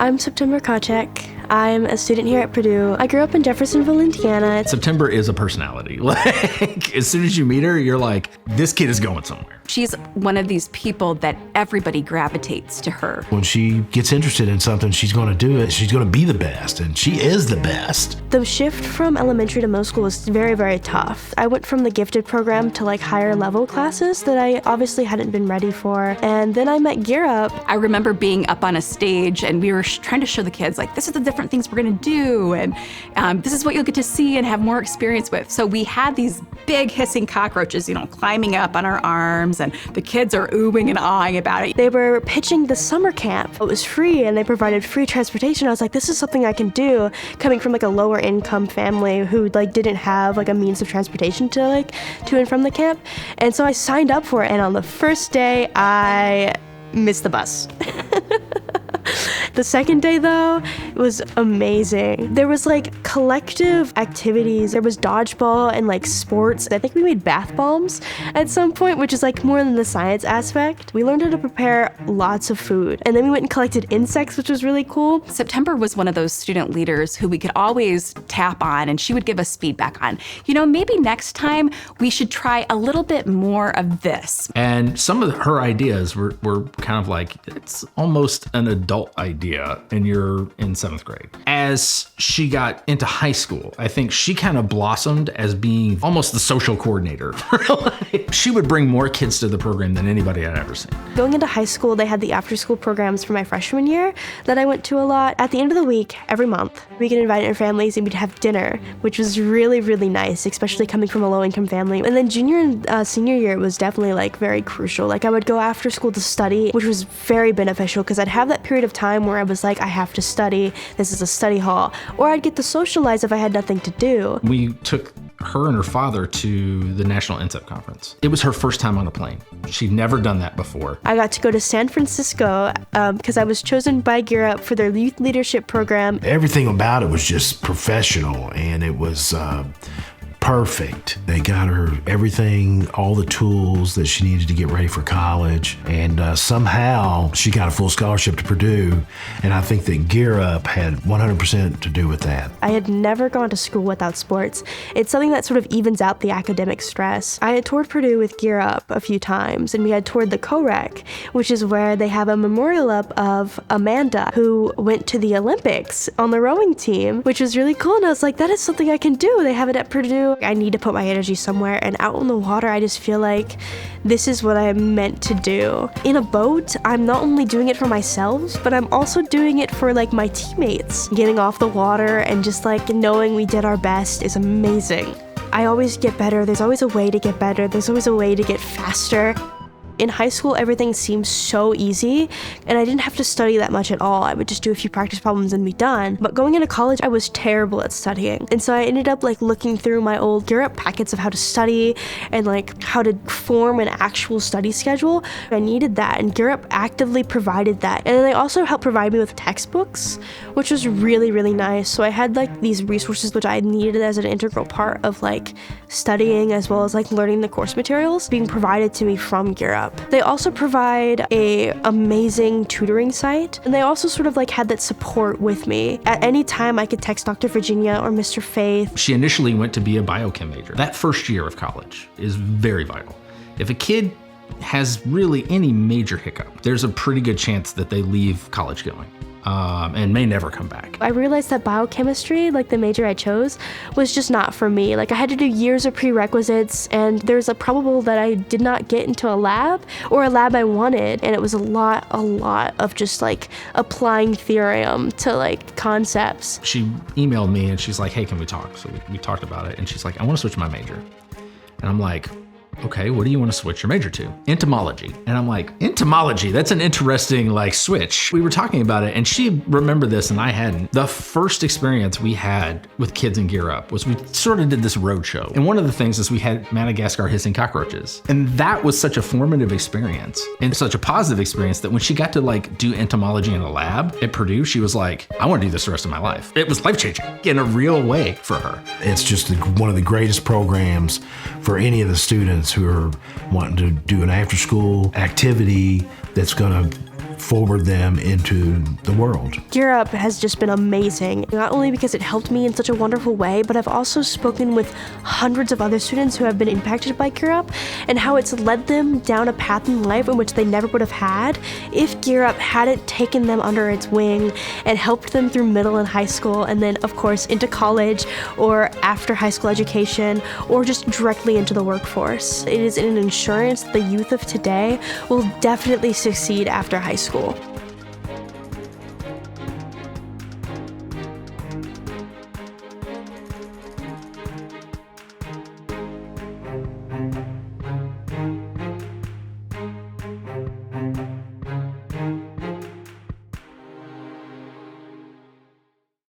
I'm September Kochek. I'm a student here at Purdue. I grew up in Jeffersonville, Indiana. September is a personality. Like, as soon as you meet her, you're like, this kid is going somewhere. She's one of these people that everybody gravitates to her. When she gets interested in something, she's going to do it. She's going to be the best, and she is the best. The shift from elementary to middle school was very, very tough. I went from the gifted program to like higher level classes that I obviously hadn't been ready for. And then I met Gear Up. I remember being up on a stage and we were trying to show the kids, like, this is the different things we're gonna do, and this is what you'll get to see and have more experience with. So we had these big hissing cockroaches, climbing up on our arms, and the kids are oohing and awing about it. They were pitching the summer camp. It was free and they provided free transportation. I was like, this is something I can do, coming from like a lower income family who like didn't have like a means of transportation to and from the camp. And so I signed up for it, and on the first day I missed the bus. The second day, though, it was amazing. There was like collective activities. There was dodgeball and like sports. I think we made bath bombs at some point, which is like more than the science aspect. We learned how to prepare lots of food. And then we went and collected insects, which was really cool. September was one of those student leaders who we could always tap on, and she would give us feedback on, maybe next time we should try a little bit more of this. And some of her ideas were kind of like, it's almost an adult idea, and you're in 7th grade. As she got into high school, I think she kind of blossomed as being almost the social coordinator. She would bring more kids to the program than anybody I'd ever seen. Going into high school, they had the after-school programs for my freshman year that I went to a lot. At the end of the week, every month, we could invite our families and we'd have dinner, which was really, really nice, especially coming from a low-income family. And then junior and senior year was definitely like very crucial. Like I would go after school to study, which was very beneficial because I'd have that period of time where I was like, I have to study, this is a study hall, or I'd get to socialize if I had nothing to do. We took her and her father to the National NCEP conference. It was her first time on a plane. She'd never done that before. I got to go to San Francisco because I was chosen by Gear Up for their youth leadership program. Everything about it was just professional, and it was perfect. They got her everything, all the tools that she needed to get ready for college, and somehow she got a full scholarship to Purdue, and I think that Gear Up had 100% to do with that. I had never gone to school without sports. It's something that sort of evens out the academic stress. I had toured Purdue with Gear Up a few times, and we had toured the COREC, which is where they have a memorial up of Amanda, who went to the Olympics on the rowing team, which was really cool, and I was like, that is something I can do. They have it at Purdue. I need to put my energy somewhere, and out on the water, I just feel like this is what I'm meant to do. In a boat, I'm not only doing it for myself, but I'm also doing it for like my teammates. Getting off the water and just like knowing we did our best is amazing. I always get better. There's always a way to get better. There's always a way to get faster. In high school, everything seemed so easy, and I didn't have to study that much at all. I would just do a few practice problems and be done. But going into college, I was terrible at studying. And so I ended up like looking through my old Gear Up packets of how to study and like how to form an actual study schedule. I needed that, and Gear Up actively provided that. And then they also helped provide me with textbooks, which was really, really nice. So I had like these resources which I needed as an integral part of like studying, as well as like learning the course materials being provided to me from Gear Up. They also provide a amazing tutoring site, and they also sort of like had that support with me. At any time I could text Dr. Virginia or Mr. Faith. She initially went to be a biochem major. That first year of college is very vital. If a kid has really any major hiccup, there's a pretty good chance that they leave college going. And may never come back. I realized that biochemistry, like the major I chose, was just not for me. Like I had to do years of prerequisites, and there's a probable that I did not get into a lab or a lab I wanted. And it was a lot of just like applying theorem to like concepts. She emailed me and she's like, hey, can we talk? So we talked about it, and she's like, I want to switch my major. And I'm like, okay, what do you want to switch your major to? Entomology. And I'm like, entomology, that's an interesting like switch. We were talking about it, and she remembered this and I hadn't. The first experience we had with kids in Gear Up was we sort of did this road show. And one of the things is we had Madagascar hissing cockroaches. And that was such a formative experience and such a positive experience that when she got to like do entomology in a lab at Purdue, she was like, I want to do this the rest of my life. It was life-changing in a real way for her. It's just one of the greatest programs for any of the students who are wanting to do an after-school activity that's going to forward them into the world. Gear Up has just been amazing, not only because it helped me in such a wonderful way, but I've also spoken with hundreds of other students who have been impacted by Gear Up and how it's led them down a path in life in which they never would have had if Gear Up hadn't taken them under its wing and helped them through middle and high school, and then of course into college or after high school education, or just directly into the workforce. It is an insurance that the youth of today will definitely succeed after high school.